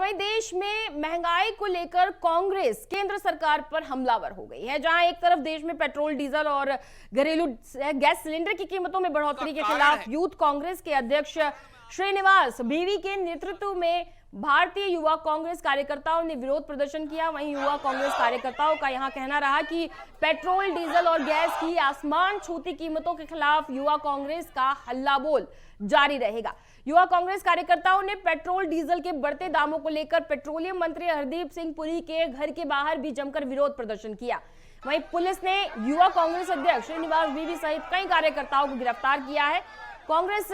वहीं देश में महंगाई को लेकर कांग्रेस केंद्र सरकार पर हमलावर हो गई है। जहां एक तरफ देश में पेट्रोल, डीजल और घरेलू गैस सिलेंडर की कीमतों में बढ़ोतरी के खिलाफ यूथ कांग्रेस के अध्यक्ष श्रीनिवास बीवी के नेतृत्व में भारतीय युवा कांग्रेस कार्यकर्ताओं ने विरोध प्रदर्शन किया। वहीं युवा कांग्रेस कार्यकर्ताओं का यहां कहना रहा कि पेट्रोल, डीजल और गैस की आसमान छूती कीमतों के खिलाफ युवा कांग्रेस का हल्ला बोल जारी रहेगा। युवा कांग्रेस कार्यकर्ताओं ने पेट्रोल, डीजल के बढ़ते दामों को लेकर पेट्रोलियम मंत्री हरदीप सिंह पुरी के घर के बाहर भी जमकर विरोध प्रदर्शन किया। वहीं पुलिस ने युवा कांग्रेस अध्यक्ष श्रीनिवास बीवी सहित कई कार्यकर्ताओं को गिरफ्तार किया है। कांग्रेस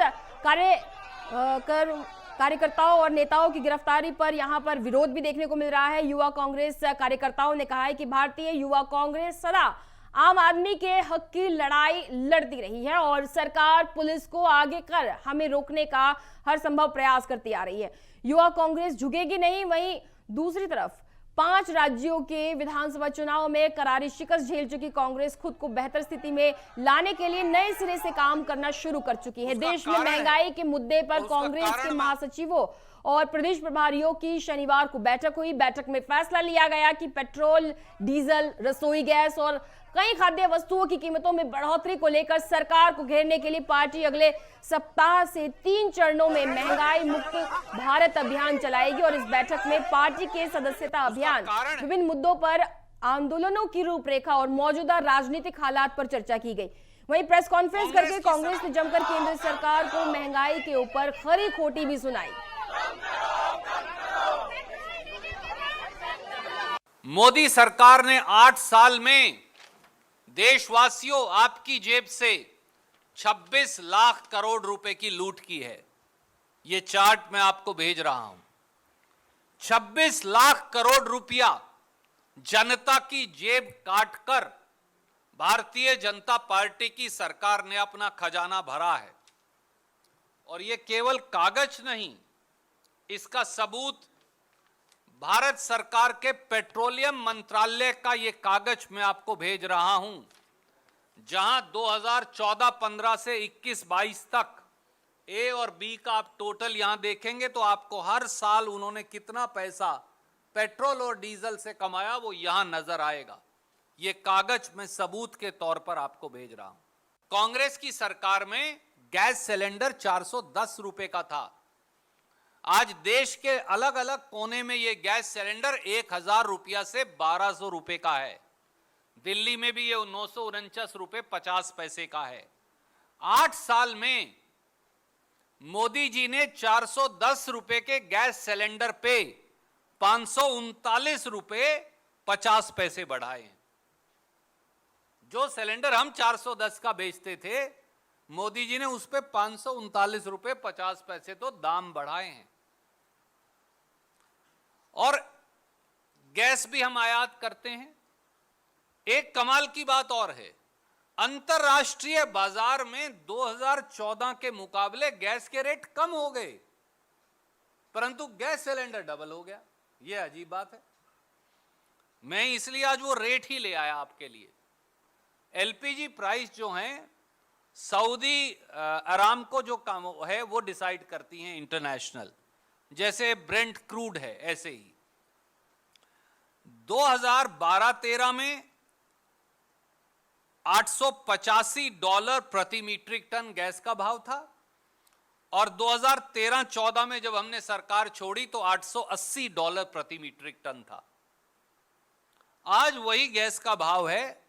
कार्यकर्ताओं और नेताओं की गिरफ्तारी पर यहां पर विरोध भी देखने को मिल रहा है। युवा कांग्रेस कार्यकर्ताओं ने कहा है कि भारतीय युवा कांग्रेस सदा आम आदमी के हक की लड़ाई लड़ती रही है और सरकार पुलिस को आगे कर हमें रोकने का हर संभव प्रयास करती आ रही है। युवा कांग्रेस झुकेगी नहीं। वहीं दूसरी तरफ 5 राज्यों के विधानसभा चुनाव में करारी शिकस्त झेल चुकी कांग्रेस खुद को बेहतर स्थिति में लाने के लिए नए सिरे से काम करना शुरू कर चुकी है। देश में महंगाई के मुद्दे पर कांग्रेस के महासचिवों और प्रदेश प्रभारियों की शनिवार को बैठक हुई। बैठक में फैसला लिया गया कि पेट्रोल, डीजल, रसोई गैस और कई खाद्य वस्तुओं की कीमतों में बढ़ोतरी को लेकर सरकार को घेरने के लिए पार्टी अगले सप्ताह से 3 चरणों में महंगाई मुक्त भारत अभियान चलाएगी। और इस बैठक में पार्टी के सदस्यता अभियान, विभिन्न मुद्दों पर आंदोलनों की रूपरेखा और मौजूदा राजनीतिक हालात पर चर्चा की गई। वहीं प्रेस कॉन्फ्रेंस करके कांग्रेस ने जमकर केंद्र सरकार को महंगाई के ऊपर खरी खोटी भी सुनाई। मोदी सरकार ने 8 साल में देशवासियों आपकी जेब से 26 लाख करोड़ रुपए की लूट की है। यह चार्ट मैं आपको भेज रहा हूं। 26 लाख करोड़ रुपया जनता की जेब काटकर भारतीय जनता पार्टी की सरकार ने अपना खजाना भरा है। और यह केवल कागज नहीं, इसका सबूत भारत सरकार के पेट्रोलियम मंत्रालय का ये कागज मैं आपको भेज रहा हूं, जहां 2014-15 से 21-22 तक ए और बी का आप टोटल यहां देखेंगे तो आपको हर साल उन्होंने कितना पैसा पेट्रोल और डीजल से कमाया वो यहां नजर आएगा। ये कागज मैं सबूत के तौर पर आपको भेज रहा हूं। कांग्रेस की सरकार में गैस सिलेंडर 410 रुपए का था। आज देश के अलग अलग कोने में यह गैस सिलेंडर 1000 रुपया से 1200 रुपए का है। दिल्ली में भी ये 949 रुपए 50 पैसे का है। 8 साल में मोदी जी ने 410 रुपए के गैस सिलेंडर पे 539 रुपए 50 पैसे बढ़ाए हैं। जो सिलेंडर हम 410 का बेचते थे, मोदी जी ने उस पे 539 रुपए 50 पैसे तो दाम बढ़ाए हैं। और गैस भी हम आयात करते हैं। एक कमाल की बात और है, अंतरराष्ट्रीय बाजार में 2014 के मुकाबले गैस के रेट कम हो गए, परंतु गैस सिलेंडर डबल हो गया। यह अजीब बात है। मैं इसलिए आज वो रेट ही ले आया आपके लिए। एलपीजी प्राइस जो हैं, सऊदी अरामको जो काम है वो डिसाइड करती हैं इंटरनेशनल, जैसे ब्रेंट क्रूड है ऐसे ही। 2012-13 में $885 प्रति मीट्रिक टन गैस का भाव था और 2013-14 में जब हमने सरकार छोड़ी तो $880 प्रति मीट्रिक टन था। आज वही गैस का भाव है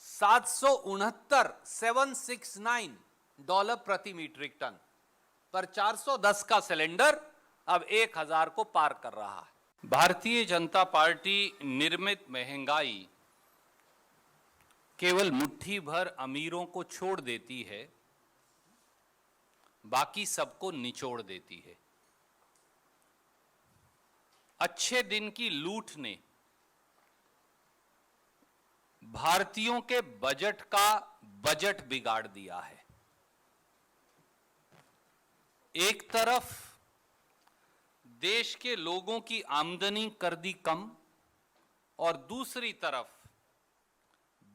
$769 प्रति मीट्रिक टन, पर 410 का सिलेंडर अब 1000 को पार कर रहा है। भारतीय जनता पार्टी निर्मित महंगाई केवल मुट्ठी भर अमीरों को छोड़ देती है, बाकी सबको निचोड़ देती है। अच्छे दिन की लूट ने भारतीयों के बजट का बजट बिगाड़ दिया है। एक तरफ देश के लोगों की आमदनी कर दी कम और दूसरी तरफ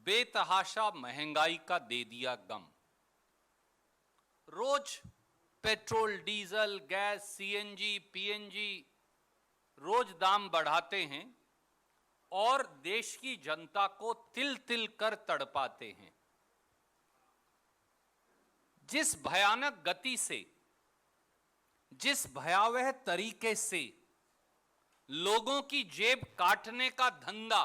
बेतहाशा महंगाई का दे दिया गम। रोज petrol, diesel, gas, CNG, PNG रोज दाम बढ़ाते हैं और देश की जनता को तिल तिल कर तड़पाते हैं। जिस भयानक गति से, जिस भयावह तरीके से लोगों की जेब काटने का धंधा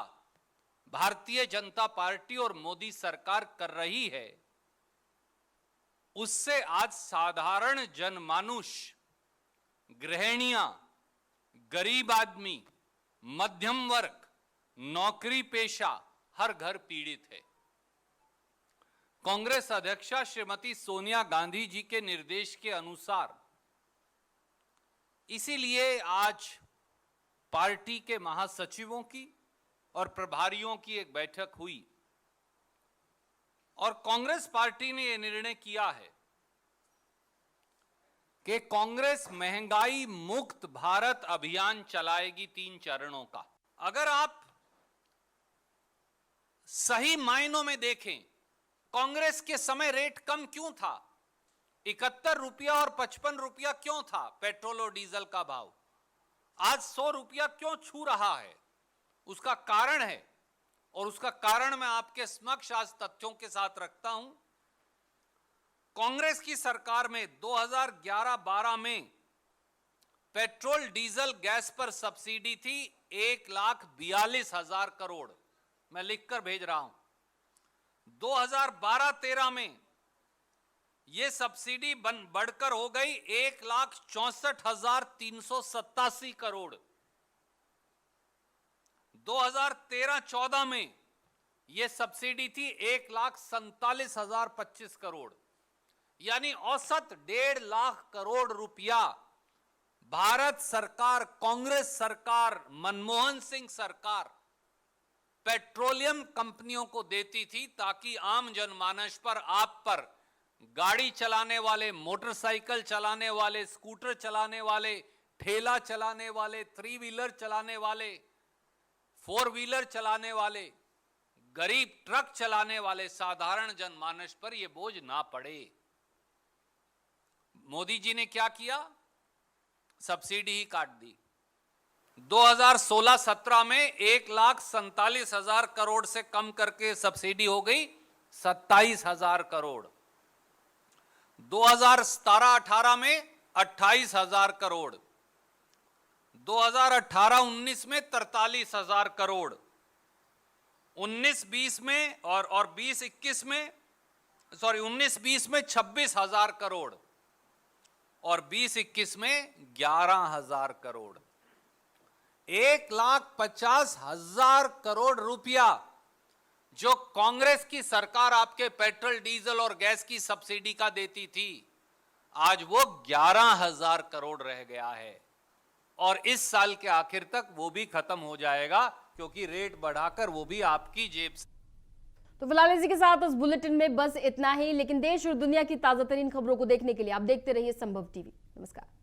भारतीय जनता पार्टी और मोदी सरकार कर रही है, उससे आज साधारण जनमानुष, गृहिणियां, गरीब आदमी, मध्यम वर्ग, नौकरी पेशा हर घर पीड़ित है। कांग्रेस अध्यक्षा श्रीमती सोनिया गांधी जी के निर्देश के अनुसार इसीलिए आज पार्टी के महासचिवों की और प्रभारियों की एक बैठक हुई और कांग्रेस पार्टी ने यह निर्णय किया है कि कांग्रेस महंगाई मुक्त भारत अभियान चलाएगी 3 चरणों का। अगर आप सही मायनों में देखें, कांग्रेस के समय रेट कम क्यों था? 71 रुपया और 55 रुपया क्यों था पेट्रोल और डीजल का भाव? आज 100 रुपया क्यों छू रहा है? उसका कारण है, और उसका कारण मैं आपके समक्ष आज तथ्यों के साथ रखता हूं। कांग्रेस की सरकार में 2011-12 में पेट्रोल डीजल गैस पर सब्सिडी थी 1,42,000 करोड़। मैं लिखकर भेज रहा हूं। 2012-13 में यह सब्सिडी बढ़कर हो गई 1,64,387 करोड़। 2013-14 में यह सब्सिडी थी 1,47,025 करोड़, यानी औसत 1.5 लाख करोड़ रुपया भारत सरकार, कांग्रेस सरकार, मनमोहन सिंह सरकार पेट्रोलियम कंपनियों को देती थी ताकि आम जनमानस पर, आप पर, गाड़ी चलाने वाले, मोटरसाइकिल चलाने वाले, स्कूटर चलाने वाले, ठेला चलाने वाले, 3 व्हीलर चलाने वाले, 4 व्हीलर चलाने वाले, गरीब ट्रक चलाने वाले साधारण जनमानस पर यह बोझ ना पड़े। मोदी जी ने क्या किया? सब्सिडी ही काट दी। 2016-17 में 1,47,000 करोड़ से कम करके सब्सिडी हो गई 27,000 करोड़। 2017-18 में 28,000 करोड़। 2018-19 में 43,000 करोड़। 19-20 में और 20-21 में, 19-20 में 26,000 करोड़ और 20-21 में 11,000 करोड़। 1,50,000 करोड़ रुपया जो कांग्रेस की सरकार आपके पेट्रोल, डीजल और गैस की सब्सिडी का देती थी, आज वो 11,000 करोड़ रह गया है और इस साल के आखिर तक वो भी खत्म हो जाएगा, क्योंकि रेट बढ़ाकर वो भी आपकी जेब से। तो फिलहाल इसी के साथ उस बुलेटिन में बस इतना ही, लेकिन देश और दुनिया की ताजा तरीन खबरों को देखने के लिए आप देखते रहिए संभव टीवी। नमस्कार।